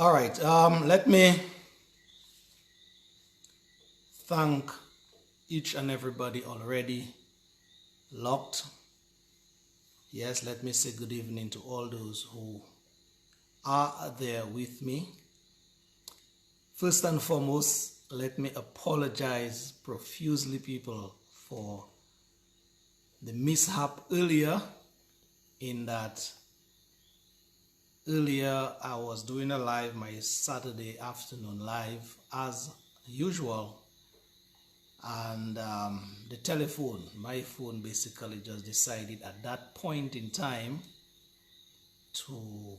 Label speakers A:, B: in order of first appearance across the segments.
A: All right, let me thank each and everybody already locked. Yes, let me say good evening to all those who are there with me. First and foremost, let me apologize profusely, people, for the mishap earlier, in that earlier I was doing a live, my Saturday afternoon live as usual, and the telephone, my phone basically just decided at that point in time to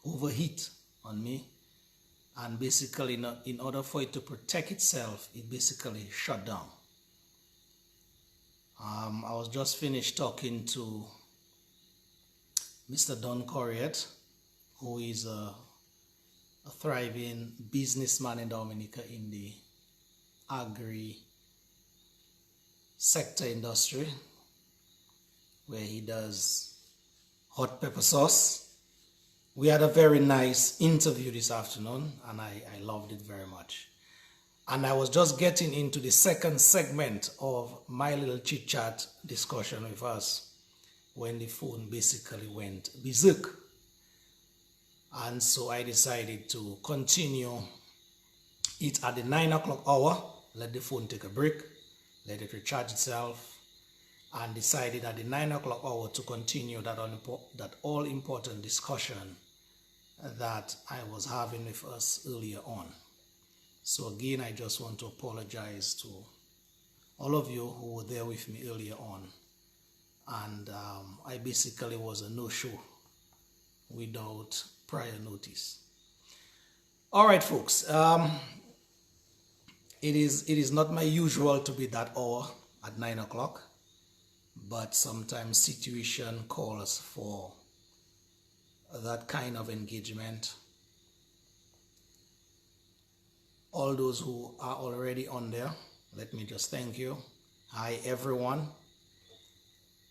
A: overheat on me, and basically in order for it to protect itself, it basically shut down. I was just finished talking to Mr. Don Corriet, who is a thriving businessman in Dominica in the agri sector industry, where he does hot pepper sauce. We had a very nice interview this afternoon, and I loved it very much. And I was just getting into the second segment of my little chit-chat discussion with us when the phone basically went berserk. And so I decided to continue it at the 9 o'clock hour, let the phone take a break, let it recharge itself, and decided at the 9 o'clock hour to continue that all-important discussion that I was having with us earlier on. So again, I just want to apologize to all of you who were there with me earlier on. And I basically was a no-show without prior notice. All right, folks. It is not my usual to be that hour at 9 o'clock, but sometimes situation calls for that kind of engagement. All those who are already on there, let me just thank you. Hi, everyone.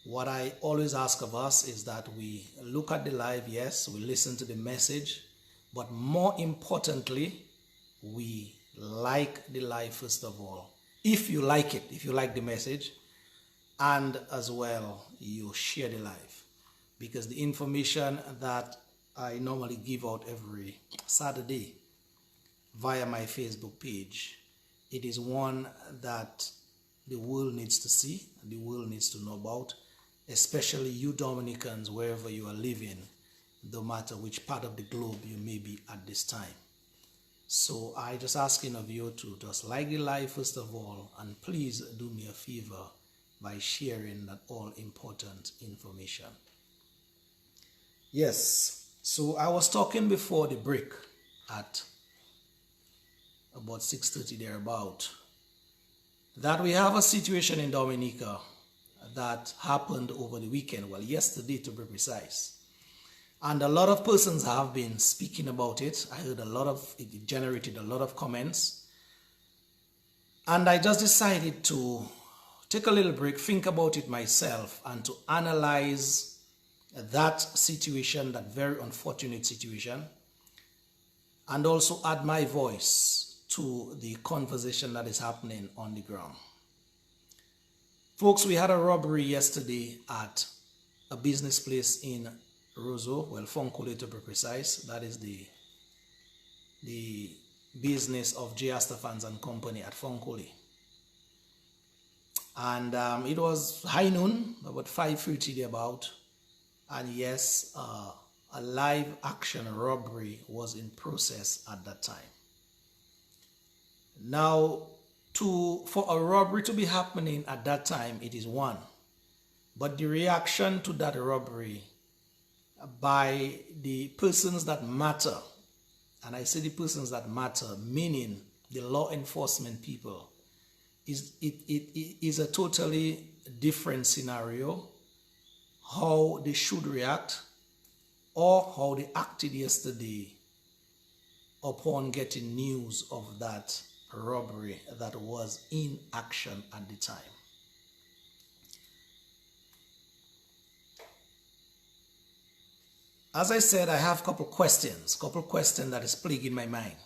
A: What I always ask of us is that we look at the live, yes, we listen to the message, but more importantly, we like the live first of all. If you like it, if you like the message, and as well, you share the live. Because the information that I normally give out every Saturday via my Facebook page, it is one that the world needs to see, the world needs to know about, especially you Dominicans, wherever you are living, no matter which part of the globe you may be at this time. So I just asking of you to just like the live first of all, and please do me a favor by sharing that all important information. Yes, so I was talking before the break at about 6:30 thereabout, that we have a situation in Dominica that happened over the weekend, well, yesterday to be precise. And a lot of persons have been speaking about it. I heard it generated a lot of comments. And I just decided to take a little break, think about it myself, and to analyze that situation, that very unfortunate situation, and also add my voice to the conversation that is happening on the ground. Folks, we had a robbery yesterday at a business place in Roseau, well, Fonkole to be precise. That is the business of J. Astafans and Company at Fonkole. And it was high noon, about 5:30 thereabout. And yes, a live action robbery was in process at that time. Now, for a robbery to be happening at that time, it is one. But the reaction to that robbery by the persons that matter. And I say the persons that matter, meaning the law enforcement people. It is a totally different scenario, how they should react or how they acted yesterday upon getting news of that robbery that was in action at the time. As I said, I have a couple questions that is plaguing my mind.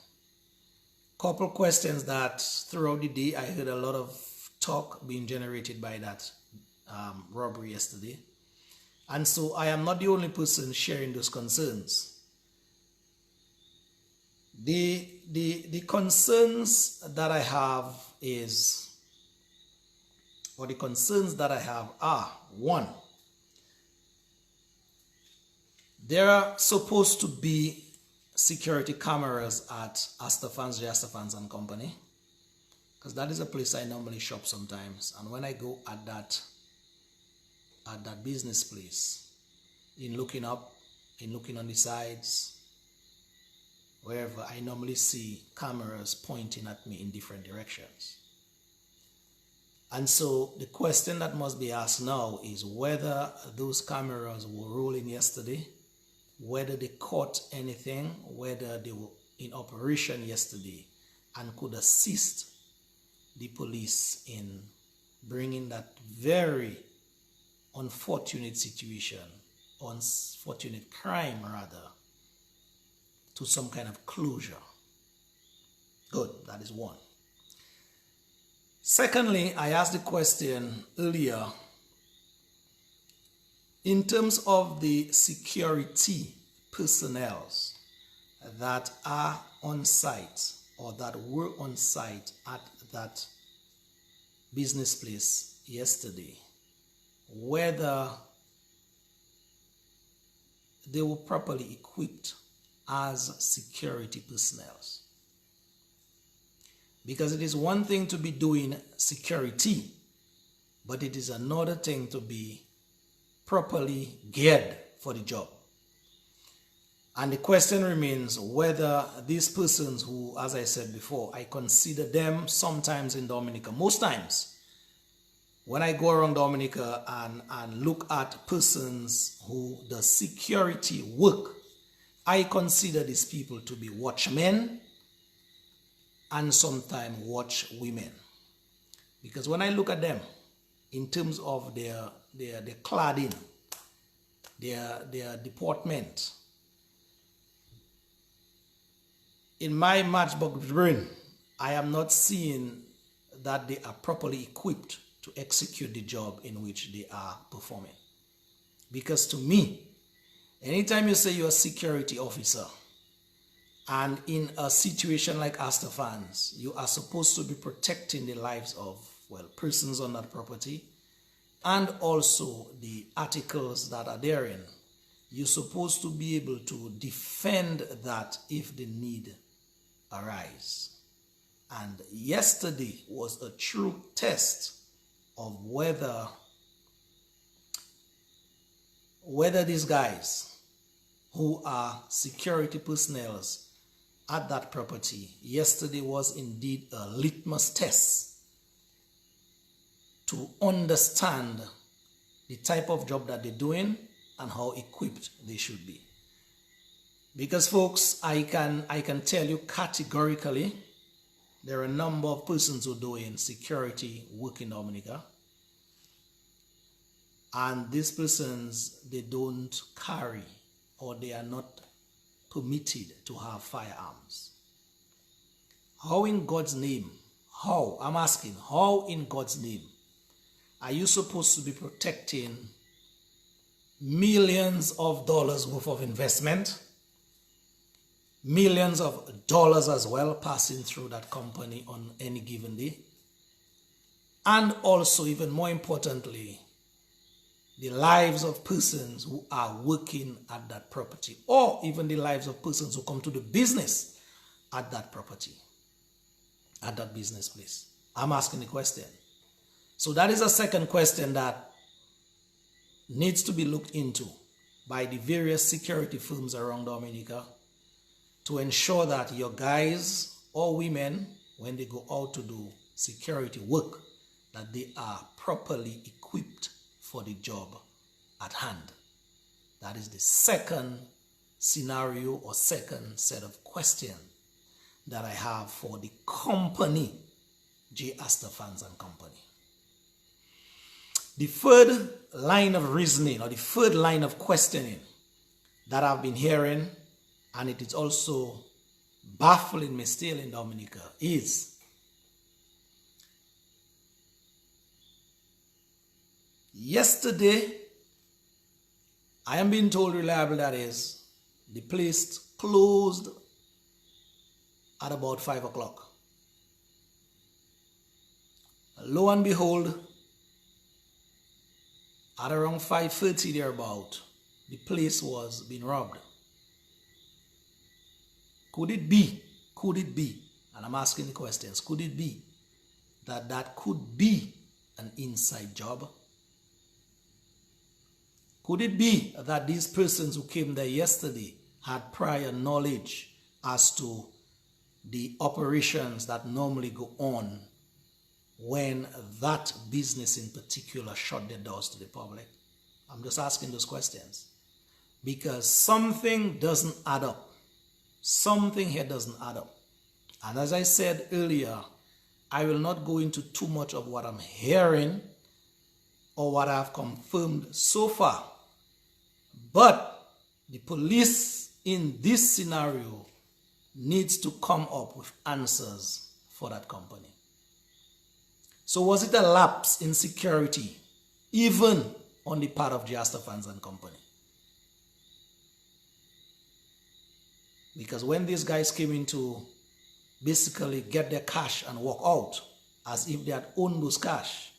A: Couple questions that throughout the day I heard a lot of talk being generated by that robbery yesterday. And so I am not the only person sharing those concerns. The concerns that I have are, one, there are supposed to be security cameras at Astafans and Company, because that is a place I normally shop sometimes. And when I go at that business place, in looking up, in looking on the sides, wherever, I normally see cameras pointing at me in different directions. And so the question that must be asked now is whether those cameras were rolling yesterday, whether they caught anything, whether they were in operation yesterday and could assist the police in bringing that very unfortunate situation, unfortunate crime rather, to some kind of closure. Good, that is one. Secondly, I asked the question earlier, in terms of the security personnel that are on site or that were on site at that business place yesterday, whether they were properly equipped as security personnel. Because it is one thing to be doing security, but it is another thing to be properly geared for the job. And the question remains whether these persons who, as I said before, I consider them sometimes in Dominica, most times, when I go around Dominica and look at persons who does security work, I consider these people to be watchmen and sometimes watchwomen. Because when I look at them, in terms of their cladding, their deportment, in my matchbox brain, I am not seeing that they are properly equipped to execute the job in which they are performing. Because to me, anytime you say you're a security officer, and in a situation like Astafans, you are supposed to be protecting the lives of, well, persons on that property, and also the articles that are therein. You're supposed to be able to defend that if the need arise. And yesterday was a true test of whether these guys who are security personnel at that property, yesterday was indeed a litmus test to understand the type of job that they're doing and how equipped they should be. Because folks, I can tell you categorically, there are a number of persons who are doing security work in Dominica, and these persons, they don't carry or they are not permitted to have firearms. How in God's name, I'm asking, how in God's name are you supposed to be protecting millions of dollars worth of investment, millions of dollars as well passing through that company on any given day, and also, even more importantly, the lives of persons who are working at that property, or even the lives of persons who come to the business at that property, at that business place? I'm asking the question. So that is a second question that needs to be looked into by the various security firms around Dominica to ensure that your guys or women, when they go out to do security work, that they are properly equipped for the job at hand. That is the second scenario or second set of questions that I have for the company, J. Astor Fans and Company. The third line of reasoning or the third line of questioning that I've been hearing, and it is also baffling me still in Dominica, is yesterday, I am being told reliably that is, the place closed at about 5 o'clock. Lo and behold, at around 5:30 thereabout, the place was being robbed. Could it be, and I'm asking the questions, could it be that could be an inside job? Could it be that these persons who came there yesterday had prior knowledge as to the operations that normally go on when that business in particular shut their doors to the public? I'm just asking those questions because something doesn't add up. Something here doesn't add up. And as I said earlier, I will not go into too much of what I'm hearing or what I've confirmed so far. But the police in this scenario needs to come up with answers for that company. So was it a lapse in security, even on the part of J. Astor Fans and Company? Because when these guys came in to basically get their cash and walk out as if they had owned those cash,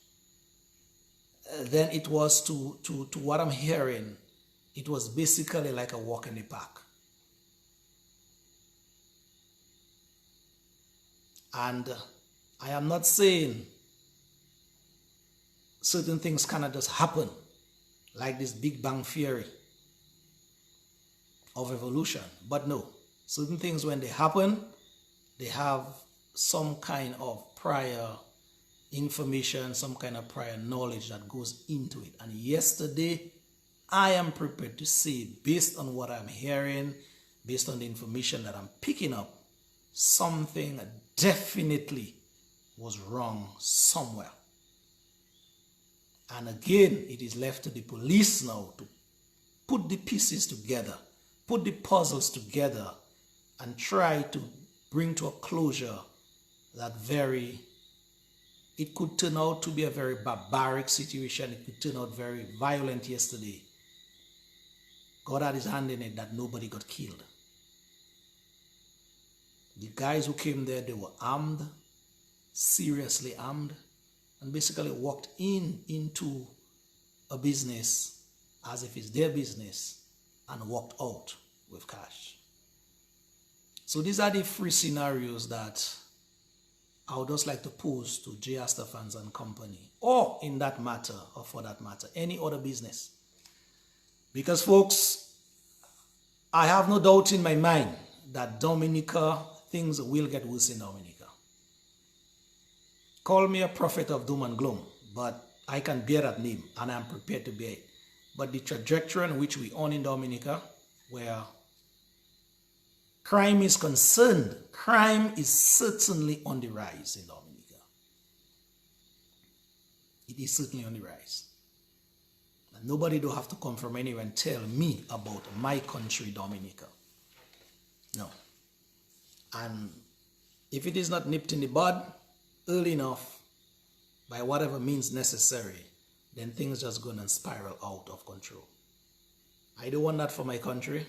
A: then it was to what I'm hearing, it was basically like a walk in the park. And I am not saying certain things cannot just happen, like this Big Bang Theory of evolution. But no, certain things when they happen, they have some kind of prior information, some kind of prior knowledge that goes into it. And yesterday, I am prepared to say, based on what I'm hearing, based on the information that I'm picking up, something definitely was wrong somewhere. And again, it is left to the police now to put the pieces together, put the puzzles together, and try to bring to a closure that it could turn out to be a very barbaric situation. It could turn out very violent yesterday. God had his hand in it that nobody got killed. The guys who came there, they were armed, seriously armed, and basically walked into a business as if it's their business and walked out with cash. So these are the three scenarios that I would just like to pose to J. Astor Fans and Company, or in that matter, or for that matter, any other business. Because folks, I have no doubt in my mind that Dominica, things will get worse in Dominica. Call me a prophet of doom and gloom, but I can bear that name and I'm prepared to bear it. But the trajectory in which we are in Dominica, where crime is concerned, crime is certainly on the rise in Dominica. It is certainly on the rise. And nobody do have to come from anywhere and tell me about my country, Dominica. No. And if it is not nipped in the bud early enough, by whatever means necessary, then things just go and spiral out of control. I don't want that for my country.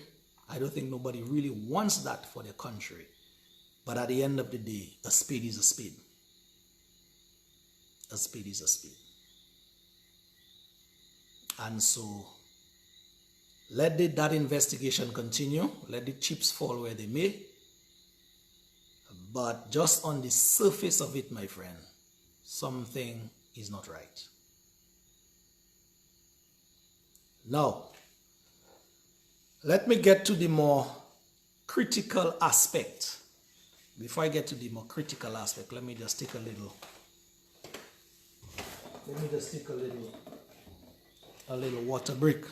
A: I don't think nobody really wants that for their country. But at the end of the day, a spade is a spade. A spade is a spade. And so, let that investigation continue. Let the chips fall where they may. But just on the surface of it, my friend, something is not right. Now, Let me get to the more critical aspect. Before I get to the more critical aspect, let me just take a little water break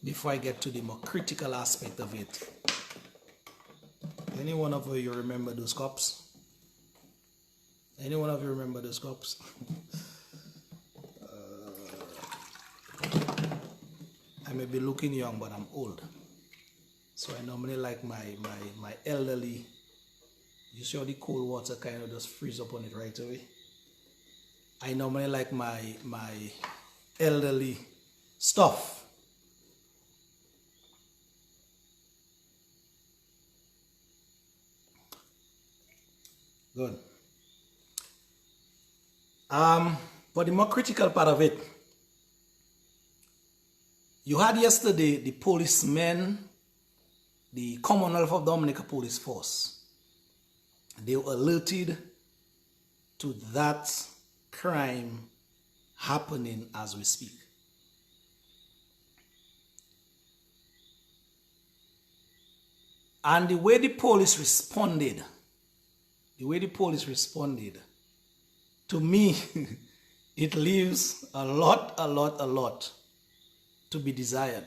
A: before I get to the more critical aspect of it. Any one of you remember those cops? Any one of you remember those cops? I may be looking young, but I'm old. So I normally like my elderly. You see how the cold water kind of just freeze up on it right away? I normally like my elderly stuff. Good. But the more critical part of it, you had yesterday the policemen, the Commonwealth of Dominica Police Force. They were alerted to that crime happening as we speak. And the way the police responded, to me, it leaves a lot to be desired.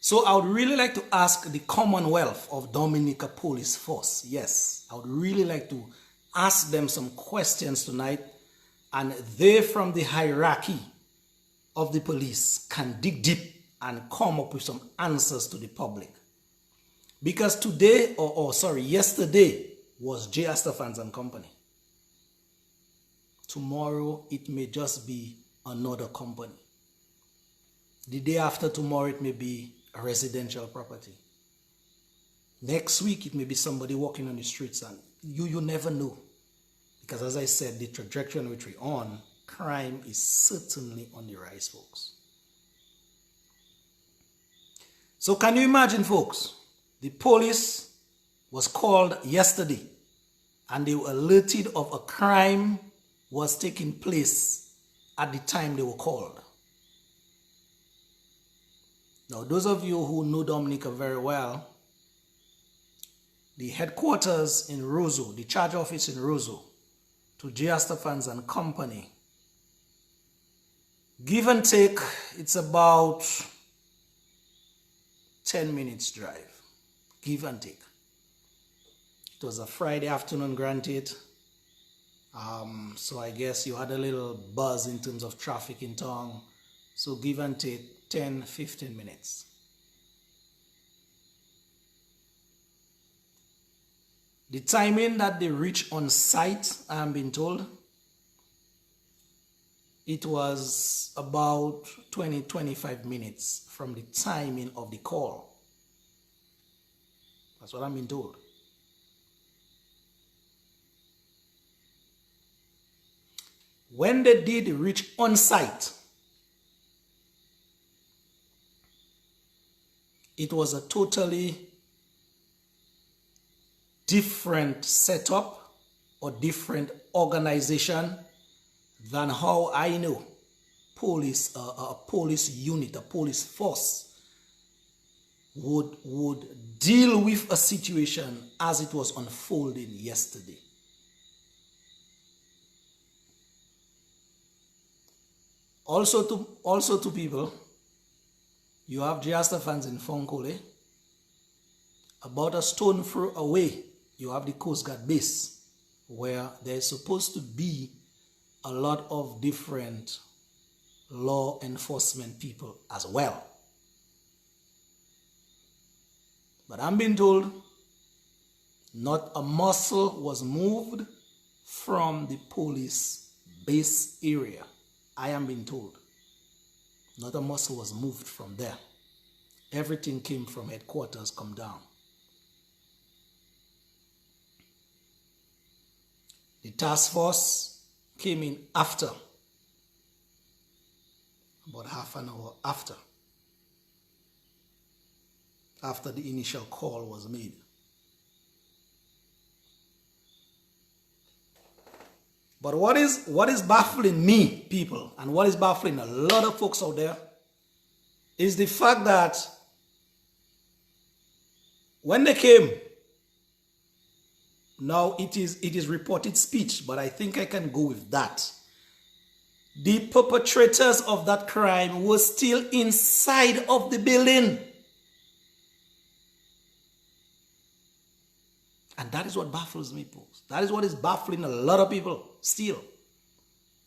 A: So I would really like to ask the Commonwealth of Dominica Police Force. Yes, I would really like to ask them some questions tonight, and they from the hierarchy of the police can dig deep and come up with some answers to the public. Because today, yesterday was J. Astafans and Company. Tomorrow, it may just be another company. The day after tomorrow, it may be a residential property. Next week, it may be somebody walking on the streets, and you never know. Because as I said, the trajectory on which we're on, crime is certainly on the rise, folks. So can you imagine, folks? The police was called yesterday, and they were alerted of a crime was taking place at the time they were called. Now, those of you who know Dominica very well, the headquarters in Roseau, the charge office in Roseau, to J. Astafans and Company, give and take, it's about 10 minutes drive, give and take. It was a Friday afternoon, granted. So I guess you had a little buzz in terms of traffic in town. So give and take 10, 15 minutes. The timing that they reached on site, I am being told, it was about 20-25 minutes from the timing of the call. That's what I'm being told. When they did reach on site, it was a totally different setup or different organization than how I know police, a police unit, a police force would deal with a situation as it was unfolding yesterday. Also to people, you have J. Astafans in Fonkole. About a stone throw away, you have the Coast Guard base, where there's supposed to be a lot of different law enforcement people as well. But I'm being told not a muscle was moved from the police base area. I am being told not a muscle was moved from there. Everything came from headquarters, come down. The task force came in after, about half an hour after the initial call was made. But what is baffling me, people, and what is baffling a lot of folks out there, is the fact that when they came, now it is reported speech, but I think I can go with that. The perpetrators of that crime were still inside of the building. And that is what baffles me, folks. That is what is baffling a lot of people still.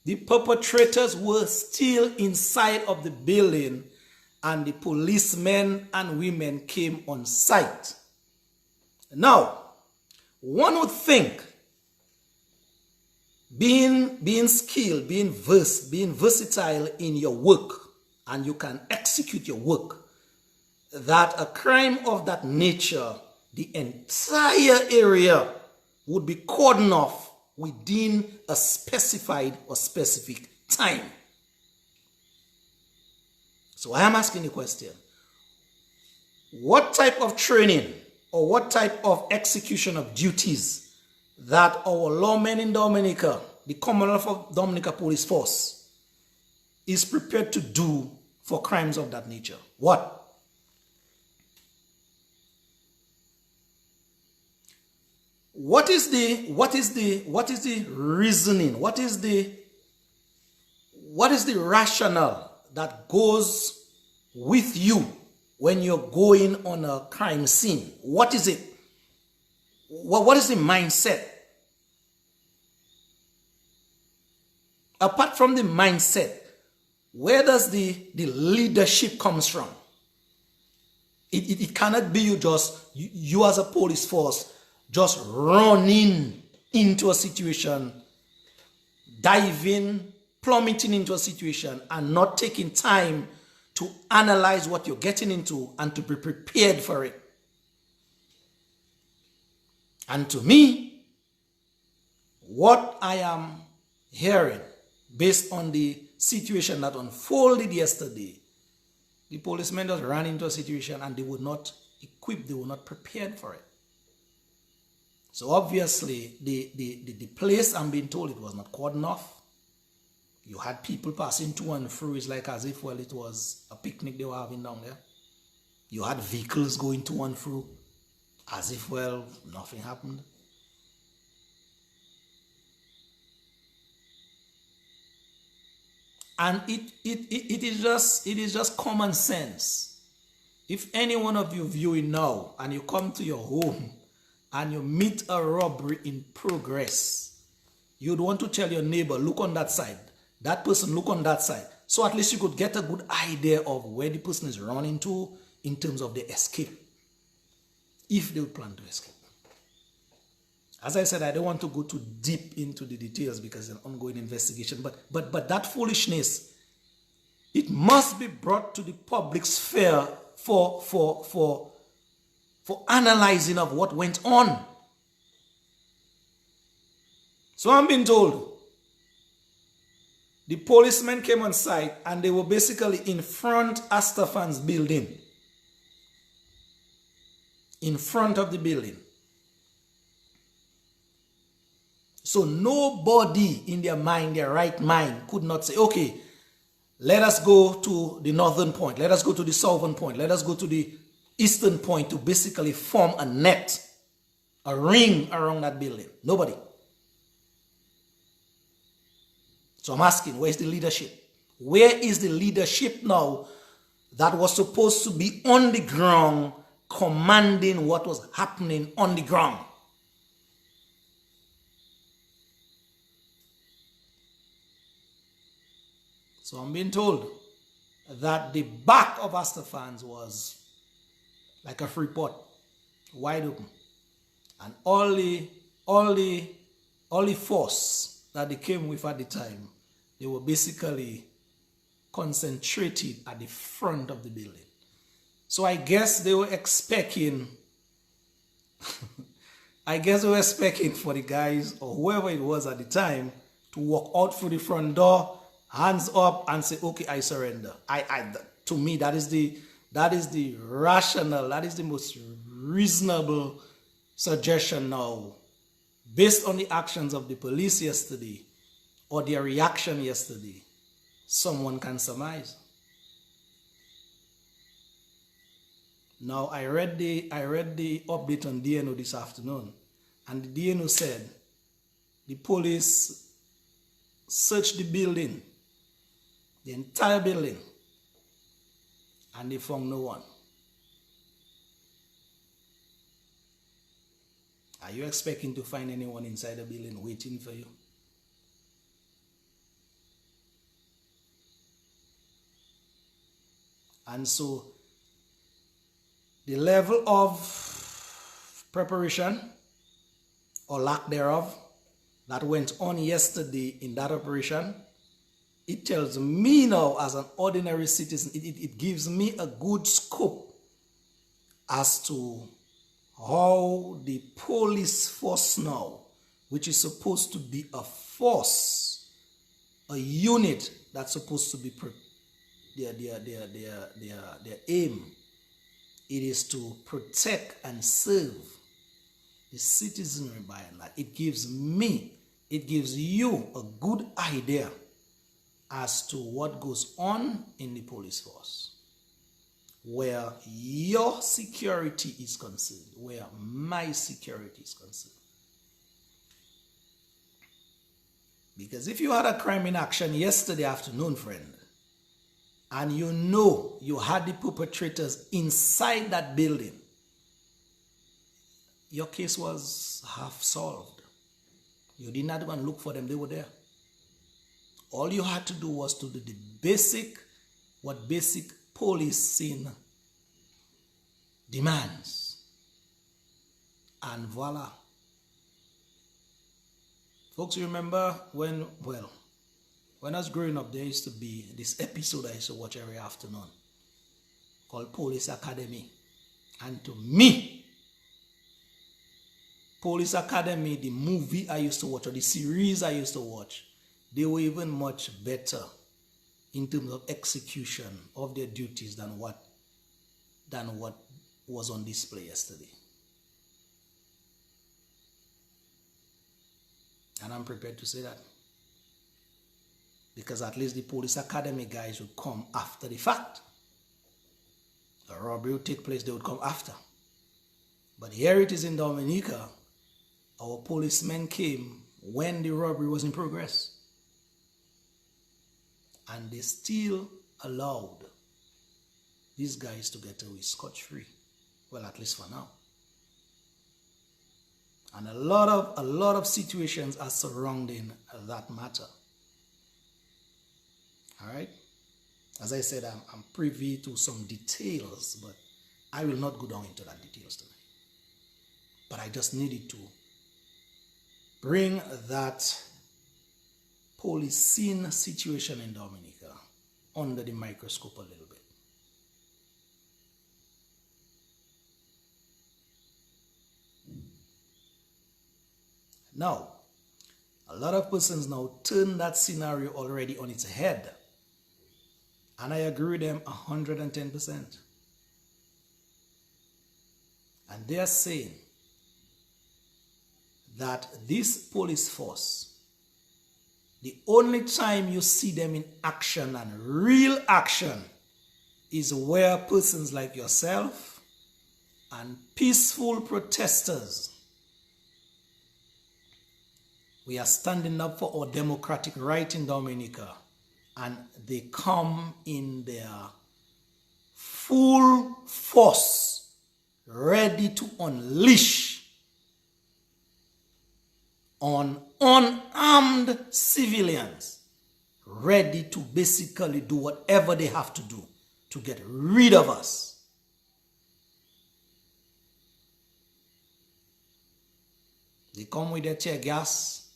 A: The perpetrators were still inside of the building, and the policemen and women came on site. Now, one would think, being skilled, being versed, being versatile in your work, and you can execute your work, that a crime of that nature, the entire area would be cordoned off within a specified or specific time. So I am asking the question, what type of training or what type of execution of duties that our lawmen in Dominica, the Commonwealth of Dominica Police Force, is prepared to do for crimes of that nature? What? What is the reasoning? What is the rationale that goes with you when you're going on a crime scene? What is it? What is the mindset? Apart from the mindset, where does the leadership comes from? It cannot be you as a police force just running into a situation, diving, plummeting into a situation, and not taking time to analyze what you're getting into and to be prepared for it. And to me, what I am hearing, based on the situation that unfolded yesterday, the policemen just ran into a situation and they were not equipped, they were not prepared for it. So obviously, the place, I'm being told, it was not cordoned off. You had people passing to and through. It's like as if, well, it was a picnic they were having down there. You had vehicles going to and through, as if, well, nothing happened. And it is just common sense. If any one of you viewing now and you come to your home and you meet a robbery in progress, you'd want to tell your neighbor, look on that side. That person, look on that side. So at least you could get a good idea of where the person is running to in terms of the escape, if they would plan to escape. As I said, I don't want to go too deep into the details because it's an ongoing investigation, but that foolishness, it must be brought to the public sphere for analyzing of what went on. So I'm being told the policemen came on site and they were basically in front of Astafan's building. In front of the building. So nobody in their mind, their right mind, could not say, okay, let us go to the northern point, let us go to the southern point, let us go to the eastern point to basically form a net, a ring around that building. Nobody. So I'm asking, where's the leadership? Where is the leadership now that was supposed to be on the ground commanding what was happening on the ground? So I'm being told that the back of Astafans was like a free pot, wide open. And all the force that they came with at the time, they were basically concentrated at the front of the building. So I guess they were expecting, for the guys or whoever it was at the time to walk out through the front door, hands up, and say, okay, I surrender. To me, that is the rational, that is the most reasonable suggestion now, based on the actions of the police yesterday, or their reaction yesterday, someone can surmise. Now, I read the update on DNO this afternoon, and the DNO said the police searched the building, the entire building, and they found no one. Are you expecting to find anyone inside the building waiting for you? And so, the level of preparation or lack thereof that went on yesterday in that operation, it tells me now as an ordinary citizen, it gives me a good scope as to how the police force now, which is supposed to be a force, a unit that's supposed to be their aim, it is to protect and serve the citizenry by and large. It gives you a good idea as to what goes on in the police force, where your security is concerned, where my security is concerned. Because if you had a crime in action yesterday afternoon, friend, and you know you had the perpetrators inside that building, your case was half solved. You did not even look for them, they were there. All you had to do was to do the basic policing demands. And voila. Folks, you remember when I was growing up, there used to be this episode I used to watch every afternoon called Police Academy. And to me, Police Academy, the movie I used to watch, or the series I used to watch, they were even much better in terms of execution of their duties than what was on display yesterday. And I'm prepared to say that. Because at least the Police Academy guys would come after the fact. A robbery would take place, they would come after. But here it is in Dominica, our policemen came when the robbery was in progress. And they still allowed these guys to get away scot-free. Well, at least for now. And a lot of situations are surrounding that matter. All right? As I said, I'm privy to some details, but I will not go down into that details tonight. But I just needed to bring that policing situation in Dominica under the microscope a little bit. Now, a lot of persons now turn that scenario already on its head. And I agree with them 110%. And they are saying that this police force, the only time you see them in action and real action is where persons like yourself and peaceful protesters, we are standing up for our democratic right in Dominica, and they come in their full force, ready to unleash on unarmed civilians, ready to basically do whatever they have to do to get rid of us. They come with their tear gas,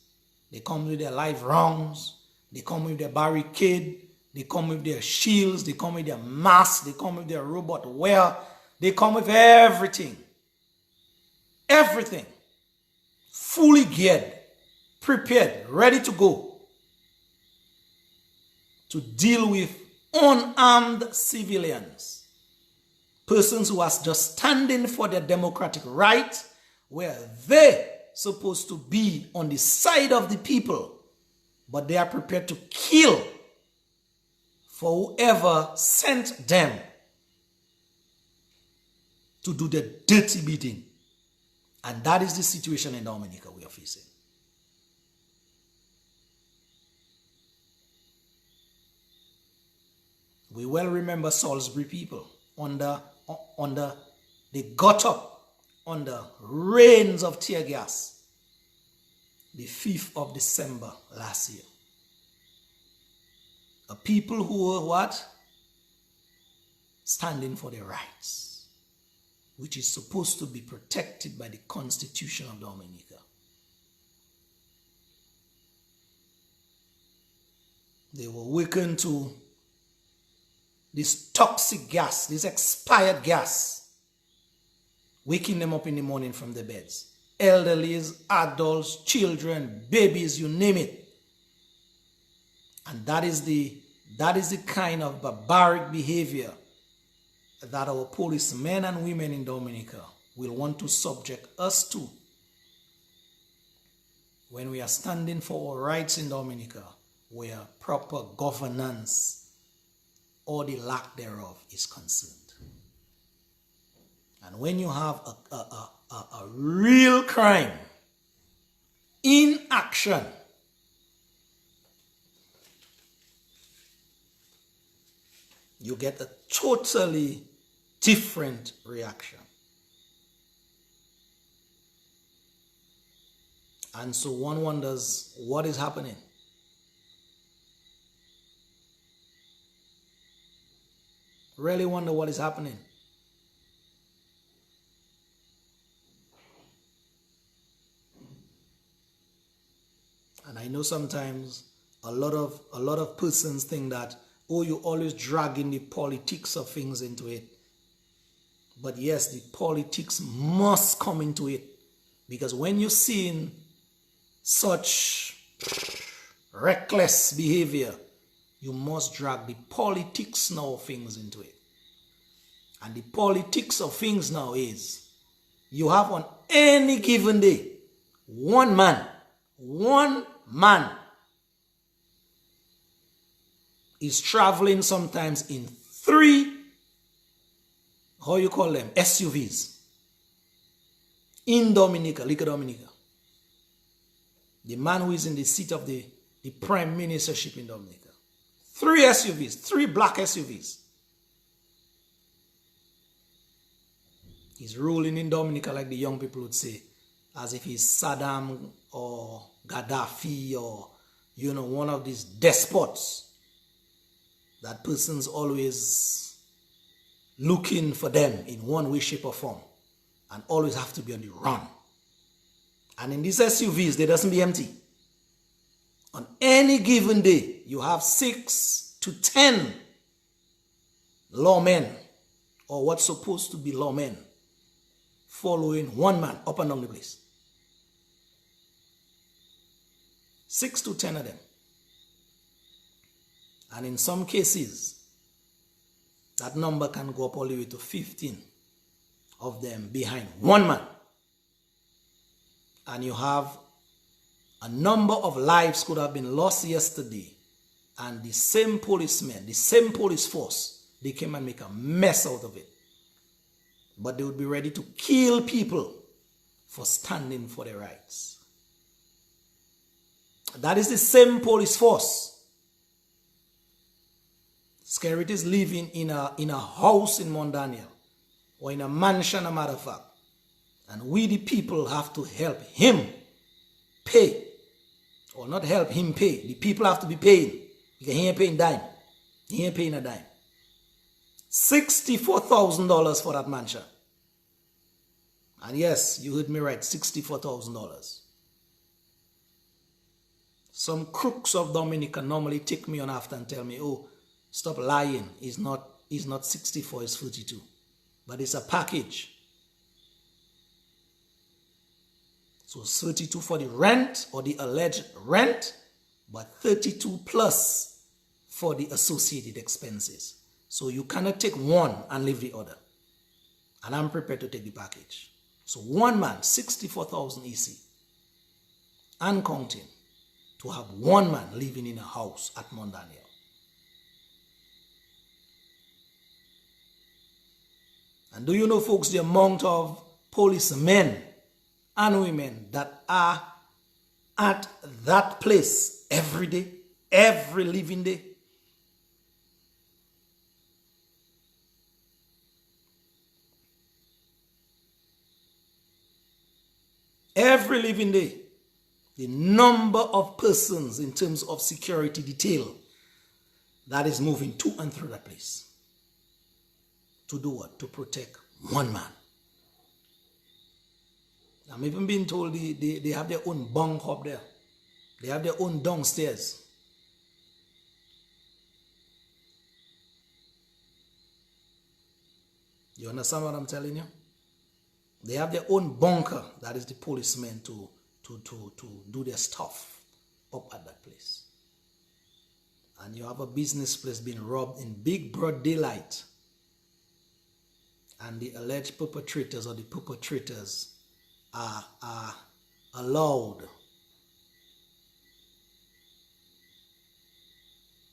A: they come with their live rounds, they come with their barricade, they come with their shields, they come with their masks, they come with their robot wear, they come with everything. Everything. Fully geared, prepared, ready to go to deal with unarmed civilians. Persons who are just standing for their democratic right, where they supposed to be on the side of the people but they are prepared to kill for whoever sent them to do the dirty bidding. And that is the situation in Dominica we are facing. We well remember Salisbury people they got up under rains of tear gas the 5th of December last year. A people who were what? Standing for their rights, which is supposed to be protected by the Constitution of Dominica. They were wakened to this toxic gas, this expired gas, waking them up in the morning from their beds. Elderlies, adults, children, babies, you name it. And that is the kind of barbaric behavior that our policemen and women in Dominica will want to subject us to when we are standing for our rights in Dominica, where proper governance or the lack thereof is concerned. And when you have a real crime in action, you get a totally different reaction. And so one wonders what is happening. Really wonder what is happening. And I know sometimes a lot of persons think that, oh, you always dragging the politics of things into it. But yes, the politics must come into it. Because when you're seeing such reckless behavior, you must drag the politics now of things into it. And the politics of things now is, you have on any given day, one man is traveling sometimes in 3, how you call them, SUVs, in Dominica, Liga Dominica. The man who is in the seat of the prime ministership in Dominica. 3 SUVs, 3 black SUVs. He's ruling in Dominica like the young people would say, as if he's Saddam or Gaddafi or, you know, one of these despots that person's always looking for them in one way, shape or form and always have to be on the run. And in these SUVs, they doesn't be empty. On any given day, you have 6 to 10 lawmen, or what's supposed to be lawmen, following one man up and down the place. 6 to 10 of them. And in some cases, that number can go up all the way to 15 of them behind one man. And you have a number of lives could have been lost yesterday, and the same policemen, the same police force, they came and make a mess out of it. But they would be ready to kill people for standing for their rights. That is the same police force. Skerrit is living in a house in Mount Daniel, or in a mansion, a matter of fact. And we the people have to help him pay. Or not help him pay. The people have to be paying. Because he ain't paying dime. He ain't paying a dime. $64,000 for that mansion. And yes, you heard me right, $64,000. Some crooks of Dominica normally take me on after and tell me, oh, stop lying. It's not 64, it's 42. But it's a package. So 32 for the rent or the alleged rent, but 32 plus for the associated expenses. So you cannot take one and leave the other. And I'm prepared to take the package. So one man, 64,000 EC and counting. to have one man living in a house at Mount Daniel. And do you know, folks, the amount of policemen and women that are at that place every day, every living day? Every living day, the number of persons in terms of security detail that is moving to and through that place. To do what? To protect one man. I'm even being told they have their own bunk up there. They have their own downstairs. You understand what I'm telling you? They have their own bunker, that is the policemen, to do their stuff up at that place. And you have a business place being robbed in big broad daylight. And the alleged perpetrators or the perpetrators are allowed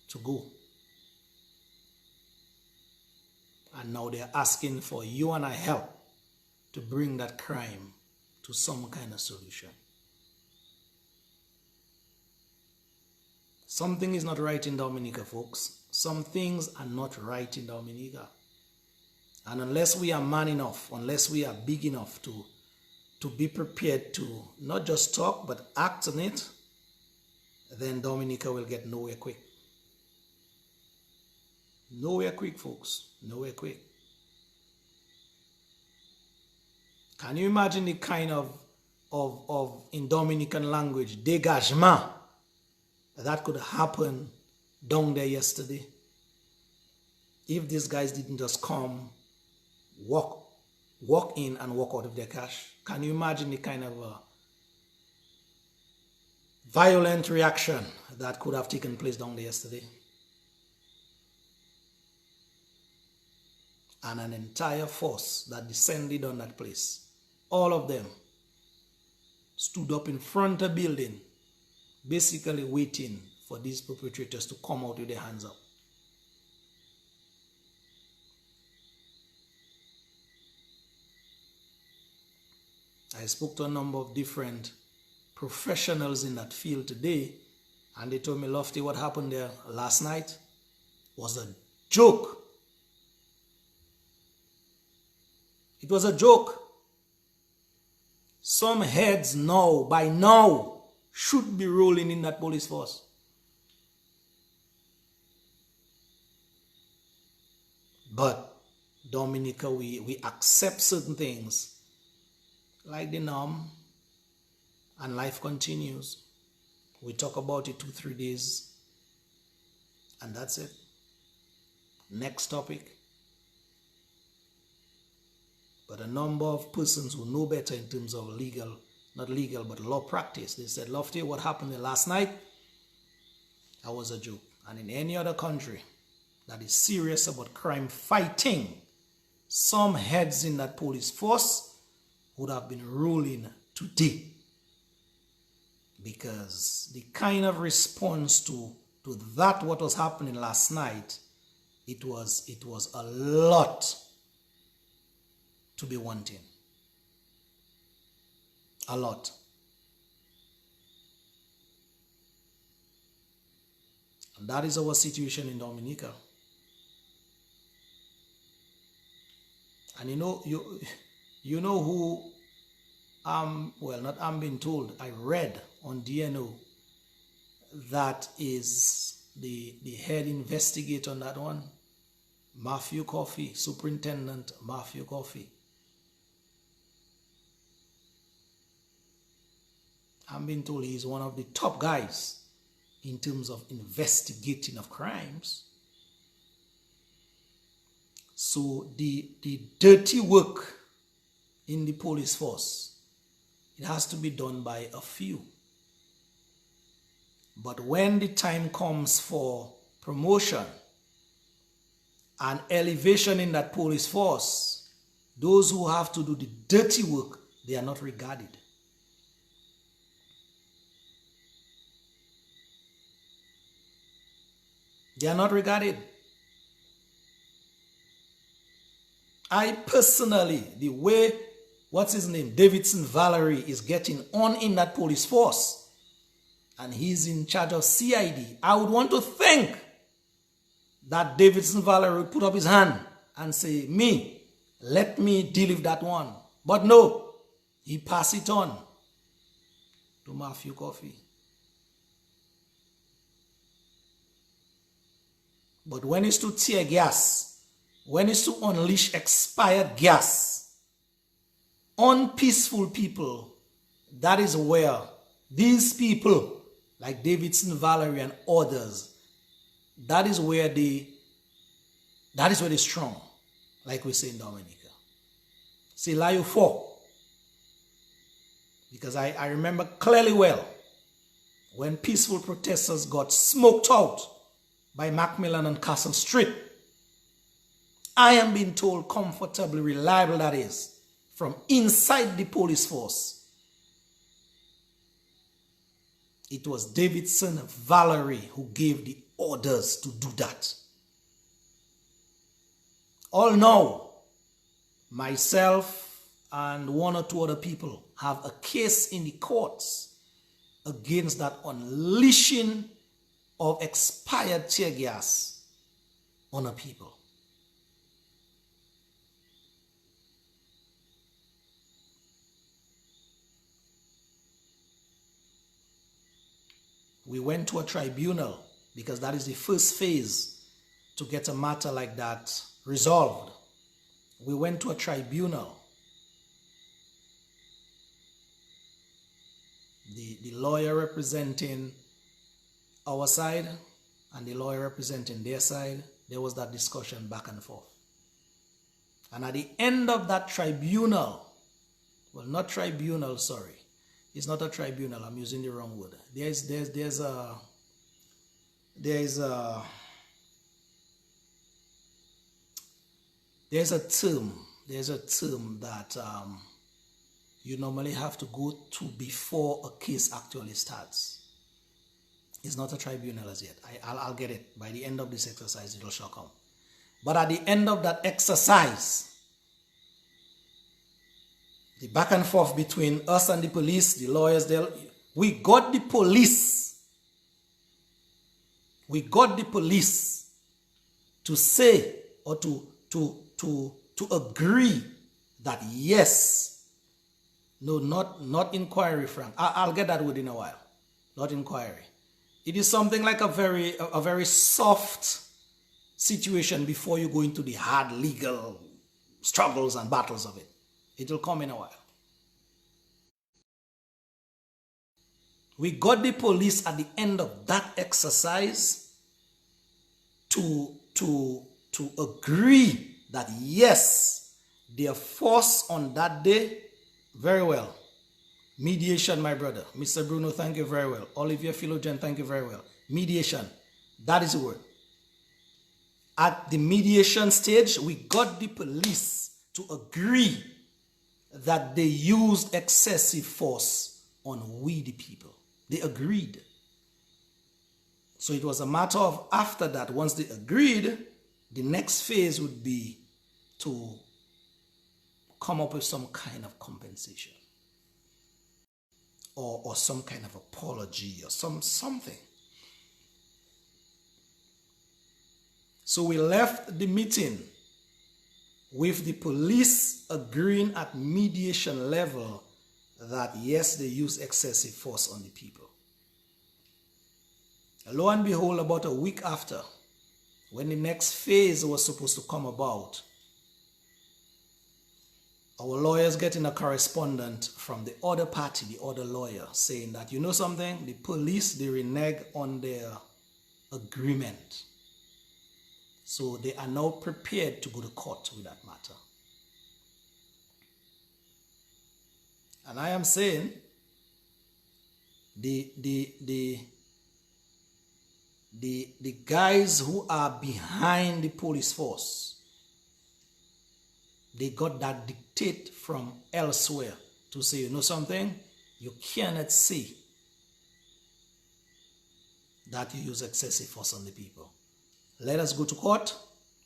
A: to go. And now they're asking for you and I help to bring that crime to some kind of solution. Something is not right in Dominica, folks. Some things are not right in Dominica. And unless we are man enough, unless we are big enough to be prepared to not just talk but act on it, then Dominica will get nowhere quick. Nowhere quick, folks. Nowhere quick. Can you imagine the kind of in Dominican language, dégagement that could happen down there yesterday? If these guys didn't just come, walk in and walk out of their cash. Can you imagine the kind of violent reaction that could have taken place down there yesterday? And an entire force that descended on that place, all of them stood up in front of the building, basically waiting for these perpetrators to come out with their hands up. I spoke to a number of different professionals in that field today, and they told me, Lofty, what happened there last night was a joke. It was a joke. Some heads now, by now, should be rolling in that police force. But Dominica, we accept certain things like the norm, and life continues. We talk about it 2-3 days, and that's it. Next topic. But a number of persons who know better in terms of not legal, but law practice, they said, Lofty, what happened there last night? That was a joke. And in any other country that is serious about crime fighting, some heads in that police force would have been ruling today, because the kind of response to that what was happening last night, it was a lot to be wanting. A lot. And that is our situation in Dominica. And you know who, well, not I'm being told, I read on DNO that is the head investigator on that one, Matthew Coffey, Superintendent Matthew Coffey. I'm being told he's one of the top guys in terms of investigating of crimes. So the dirty work in the police force, it has to be done by a few. But when the time comes for promotion and elevation in that police force, those who have to do the dirty work, they are not regarded. They are not regarded. I personally, the way, what's his name, Davidson Valerie is getting on in that police force, and he's in charge of CID, I would want to think that Davidson Valerie would put up his hand and say, me, let me deal with that one. But no, he pass it on to Matthew Coffey. But when it's to tear gas, when it's to unleash expired gas on peaceful people, that is where these people, like Davidson Valerie and others, that is where they're strong, like we say in Dominica. See, Layo 4. Because I remember clearly well when peaceful protesters got smoked out by Macmillan and Castle Street. I am being told comfortably reliable that is, from inside the police force. It was Davidson Valerie who gave the orders to do that. All now, myself and one or two other people have a case in the courts against that unleashing of expired tear gas on a people. We went to a tribunal because that is the first phase to get a matter like that resolved. We went to a tribunal. The lawyer representing our side and the lawyer representing their side, there was that discussion back and forth. And at the end of that tribunal, well, not tribunal, sorry. It's not a tribunal, I'm using the wrong word. There's a term that you normally have to go to before a case actually starts. It's not a tribunal as yet. I'll get it. By the end of this exercise, it shall come. But at the end of that exercise, the back and forth between us and the police, the lawyers, we got the police. We got the police to say or to agree that yes, no, not inquiry, Frank. I'll get that word in a while. Not inquiry. It is something like a very soft situation before you go into the hard legal struggles and battles of it. It will come in a while. We got the police at the end of that exercise to agree that yes, their force on that day, very well. Mediation, my brother. Mr. Bruno, thank you very well. Olivier Philogen, thank you very well. Mediation, that is the word. At the mediation stage, we got the police to agree that they used excessive force on we the people. They agreed. So it was a matter of after that, once they agreed, the next phase would be to come up with some kind of compensation or some kind of apology or something. So we left the meeting with the police agreeing at mediation level that yes, they use excessive force on the people. Lo and behold, about a week after, when the next phase was supposed to come about, our lawyers getting a correspondent from the other party, the other lawyer, saying that, you know something, the police, they renege on their agreement. So they are now prepared to go to court with that matter. And I am saying the guys who are behind the police force, they got that dictate from elsewhere to say, you know something, you cannot say that you use excessive force on the people. Let us go to court,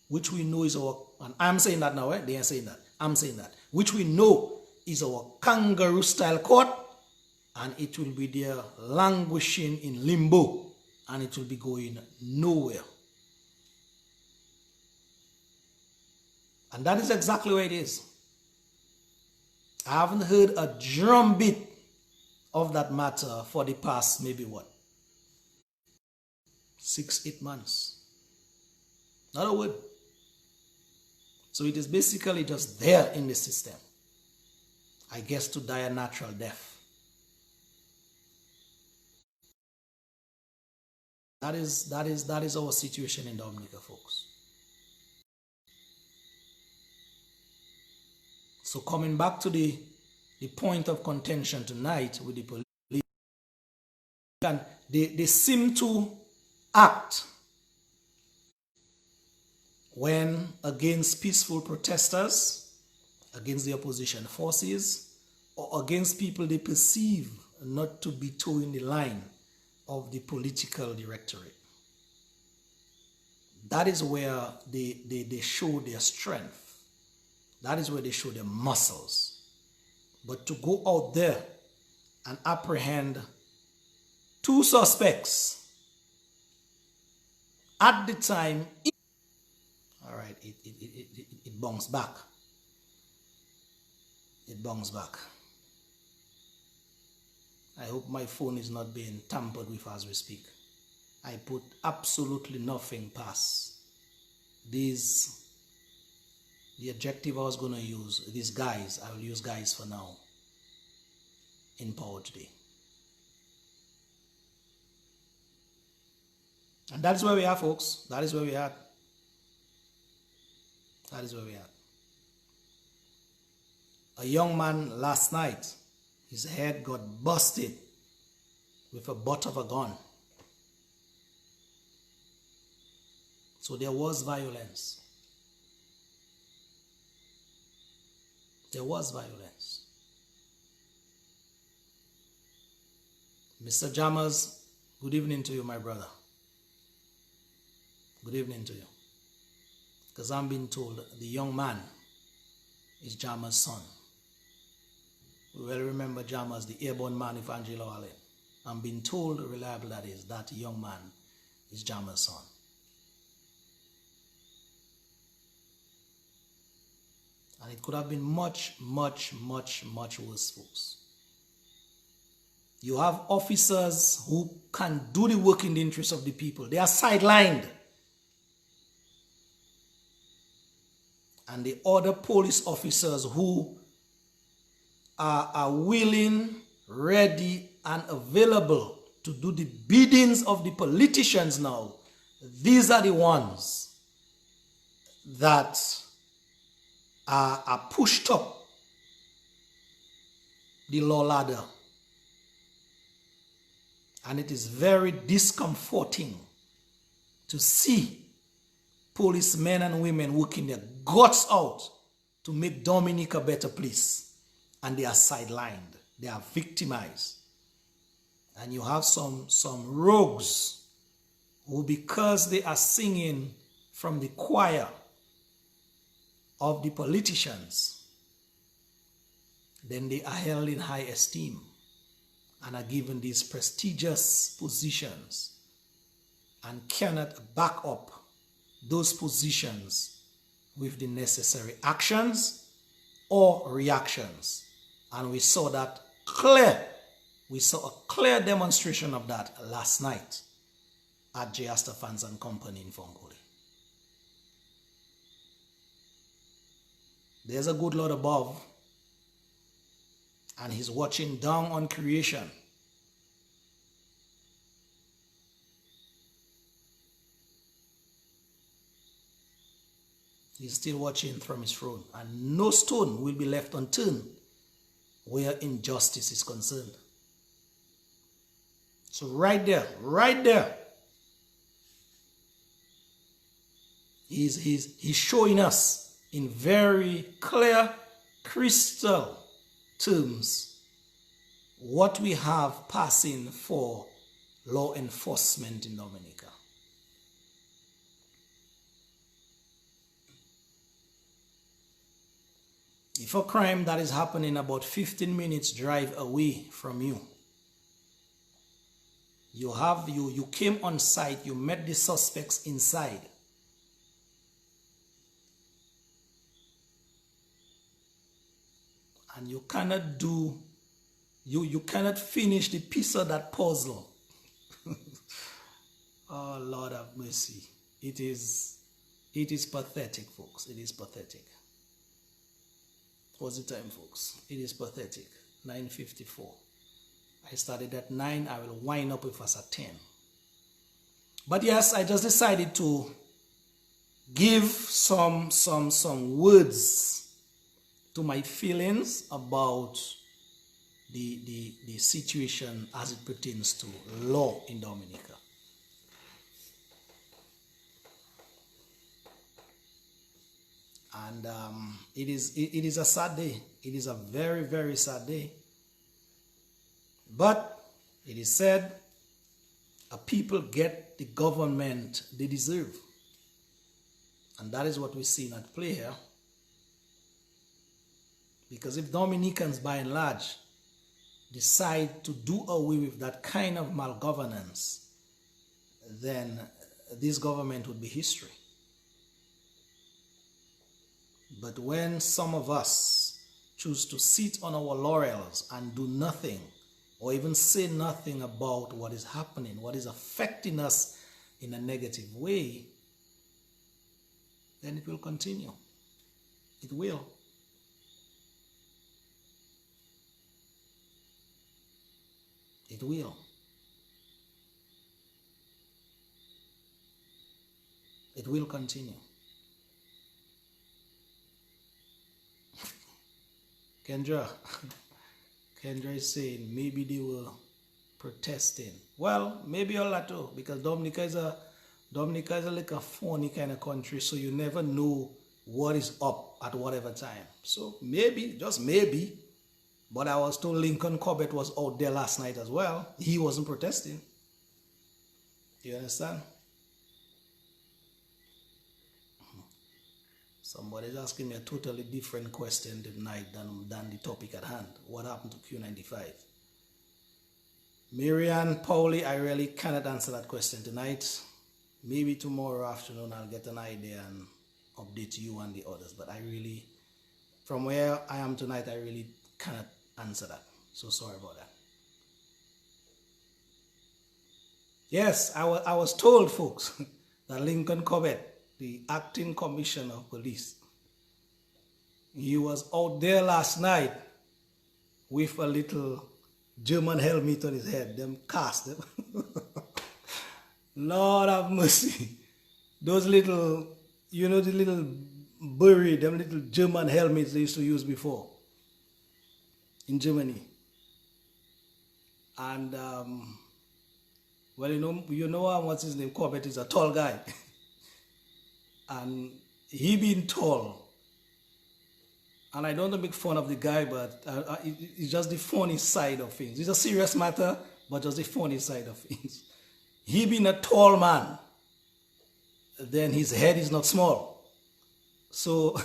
A: which we know is our, and I'm saying that now, they are saying that, I'm saying that, which we know is our kangaroo style court, and it will be there languishing in limbo, and it will be going nowhere. And that is exactly where it is. I haven't heard a drumbeat of that matter for the past maybe what? 6-8 months. Not a word. So it is basically just there in the system. I guess to die a natural death. That is our situation in Dominica, folks. So coming back to the point of contention tonight with the police, and they seem to act when against peaceful protesters, against the opposition forces, or against people they perceive not to be towing the line of the political directorate. That is where they show their strength. That is where they show their muscles. But to go out there and apprehend 2 suspects at the time, all right, it bounced back. It bounced back. I hope my phone is not being tampered with as we speak. I put absolutely nothing past the adjective I was going to use, these guys, I will use guys for now, in power today. And that is where we are, folks. That is where we are. That is where we are. A young man last night, his head got busted with a butt of a gun. So there was violence. There was violence. Mr. Jammers, good evening to you, my brother. Good evening to you. Because I'm being told the young man is Jammers' son. We well remember Jammers, the airborne man with Angelo Allen. I'm being told, reliable that is, that young man is Jammers' son. And it could have been much, much, much, much worse, folks. You have officers who can do the work in the interest of the people. They are sidelined. And the other police officers who are willing, ready, and available to do the biddings of the politicians now, these are the ones that are pushed up the law ladder. And it is very discomforting to see policemen and women working their guts out to make Dominica a better place. And they are sidelined. They are victimized. And you have some rogues who, because they are singing from the choir of the politicians, then they are held in high esteem and are given these prestigious positions and cannot back up those positions with the necessary actions or reactions. And we saw that clear. We saw a clear demonstration of that last night at J. Astafans and Company in Fonkoli. There's a good Lord above, and he's watching down on creation. He's still watching from his throne, and no stone will be left unturned where injustice is concerned. So right there, he's showing us in very clear, crystal terms what we have passing for law enforcement in Dominica. If a crime that is happening about 15 minutes drive away from you, you came on site, you met the suspects inside, and you cannot do, you cannot finish the piece of that puzzle. Oh, Lord have mercy. It is pathetic, folks. It is pathetic. What's the time, folks? It is pathetic. 9:54. I started at 9. I will wind up with us at 10. But yes, I just decided to give some words to my feelings about the situation as it pertains to law in Dominica. And it is a sad day. It is a very, very sad day. But it is said, a people get the government they deserve. And that is what we're seeing at play here. Because if Dominicans, by and large, decide to do away with that kind of malgovernance, then this government would be history. But when some of us choose to sit on our laurels and do nothing, or even say nothing about what is happening, what is affecting us in a negative way, then it will continue. It will. It will. It will continue. Kendra is saying maybe they were protesting. Well, maybe all that too, because Dominica is a like a phony kind of country, so you never know what is up at whatever time. So maybe, just maybe, but I was told Lincoln Cobbett was out there last night as well. He wasn't protesting. You understand? Somebody's asking me a totally different question tonight than the topic at hand. What happened to Q95? Marianne, Pauli, I really cannot answer that question tonight. Maybe tomorrow afternoon I'll get an idea and update you and the others. But I really, from where I am tonight, I really cannot answer that. So sorry about that. Yes, I was told, folks, that Lincoln Cobbett, the acting commissioner of police, he was out there last night with a little German helmet on his head, them cast them. Lord have mercy. Those little, the little bury, them little German helmets they used to use before in Germany. And, well, what's his name? Corbett is a tall guy. And he being tall, and I don't want to make fun of the guy, but it's just the funny side of things. It's a serious matter, but just the funny side of things. He being a tall man, then his head is not small. So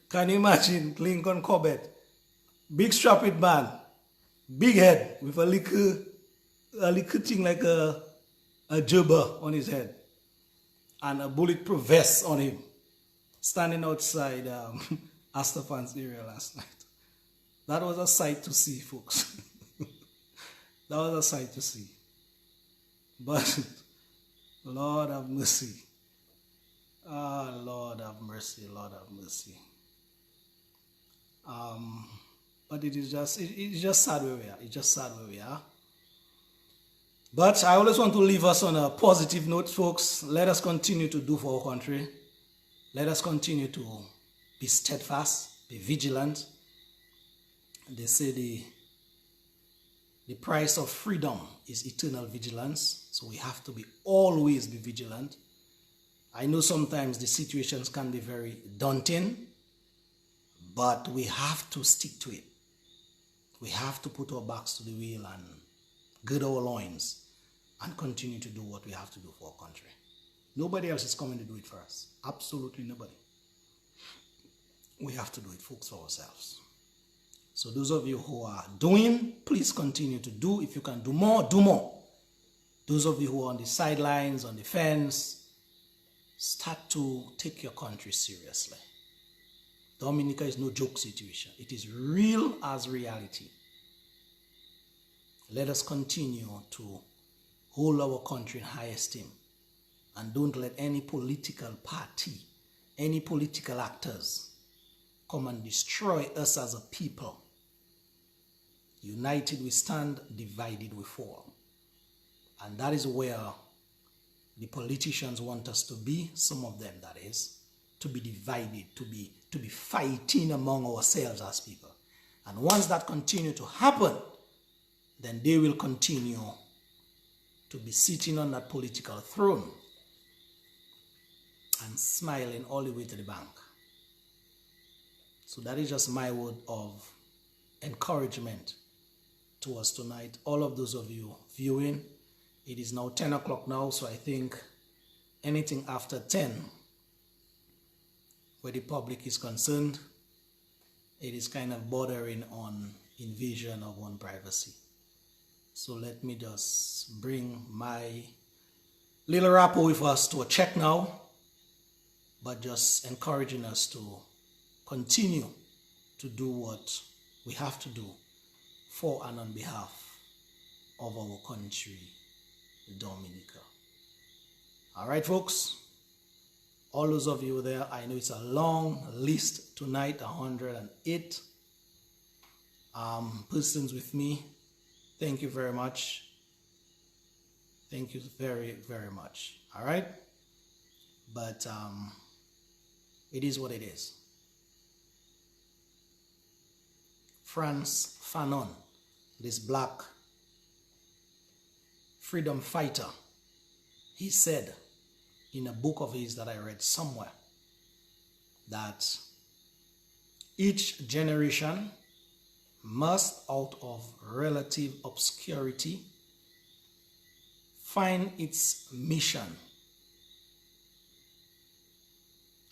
A: can you imagine Lincoln Cobbett, big strapped man, big head with a little thing like a jubba on his head, and a bulletproof vest on him, standing outside Astafan's area last night. That was a sight to see, folks. That was a sight to see. But, Lord have mercy. Ah, Lord have mercy, Lord have mercy. But it's just sad where we are. It's just sad where we are. But I always want to leave us on a positive note, folks. Let us continue to do for our country. Let us continue to be steadfast, be vigilant. They say the price of freedom is eternal vigilance. So we have to always be vigilant. I know sometimes the situations can be very daunting, but we have to stick to it. We have to put our backs to the wheel and gird our loins and continue to do what we have to do for our country. Nobody else is coming to do it for us. Absolutely nobody. We have to do it, folks, for ourselves. So those of you who are doing, please continue to do. If you can do more, do more. Those of you who are on the sidelines, on the fence, start to take your country seriously. Dominica is no joke situation. It is real as reality. Let us continue to hold our country in high esteem. And don't let any political party, any political actors come and destroy us as a people. United we stand, divided we fall. And that is where the politicians want us to be, some of them that is, to be divided, to be fighting among ourselves as people. And once that continues to happen, then they will continue to be sitting on that political throne and smiling all the way to the bank. So that is just my word of encouragement to us tonight. All of those of you viewing, it is now 10 o'clock now, so I think anything after 10, where the public is concerned, it is kind of bordering on invasion of one's privacy. So let me just bring my little rapport with us to a check now, but just encouraging us to continue to do what we have to do for and on behalf of our country, Dominica. All right, folks, all those of you there, I know it's a long list tonight, 108 persons with me. Thank you very much. Thank you very, very much. All right? But it is what it is. Frantz Fanon, this black freedom fighter, he said in a book of his that I read somewhere that each generation must, out of relative obscurity, find its mission.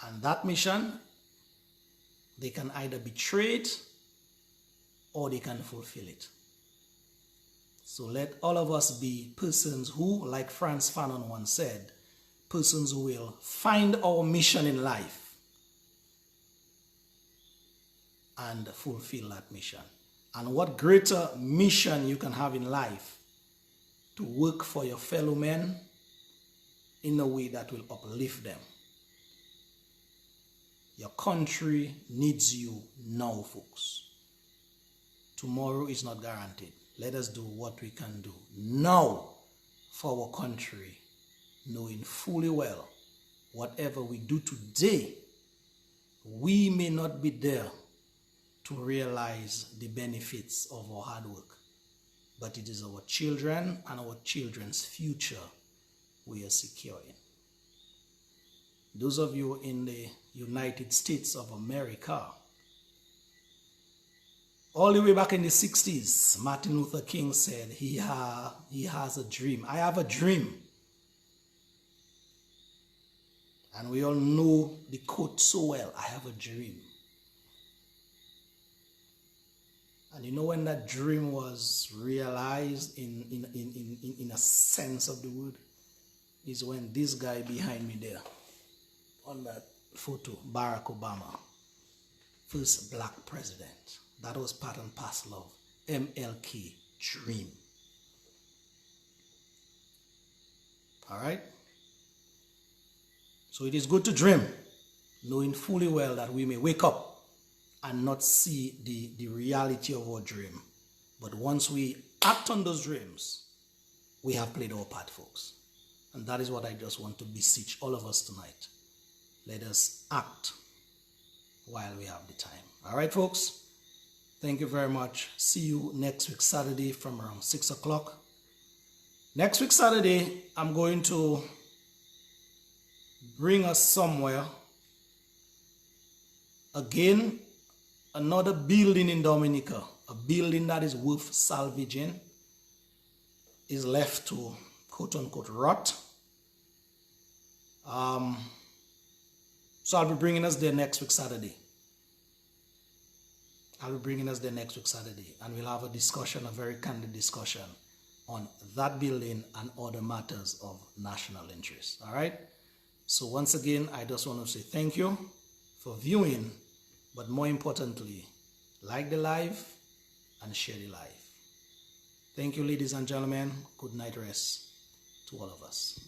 A: And that mission, they can either betray it or they can fulfill it. So let all of us be persons who, like Frantz Fanon once said, persons who will find our mission in life and fulfill that mission. And what greater mission you can have in life to work for your fellow men in a way that will uplift them. Your country needs you now, folks. Tomorrow is not guaranteed. Let us do what we can do now for our country, knowing fully well whatever we do today, we may not be there to realize the benefits of our hard work, but it is our children and our children's future we are securing. Those of you in the United States of America, all the way back in the 60s, Martin Luther King said he has a dream. I have a dream. And we all know the quote so well, I have a dream. And you know when that dream was realized in a sense of the word, is when this guy behind me there, on that photo, Barack Obama, first black president. That was part and parcel of MLK dream. All right? So it is good to dream, knowing fully well that we may wake up and not see the reality of our dream. But once we act on those dreams, we have played our part, folks. And that is what I just want to beseech all of us tonight. Let us act while we have the time. All right, folks? Thank you very much. See you next week, Saturday, from around 6 o'clock. Next week, Saturday, I'm going to bring us somewhere. Again, another building in Dominica, a building that is worth salvaging, is left to quote-unquote rot. So I'll be bringing us there next week, Saturday. I'll be bringing us there next week Saturday, and we'll have a discussion, a very candid discussion on that building and other matters of national interest. All right? So once again, I just want to say thank you for viewing, but more importantly, like the live and share the live. Thank you, ladies and gentlemen. Good night rest to all of us.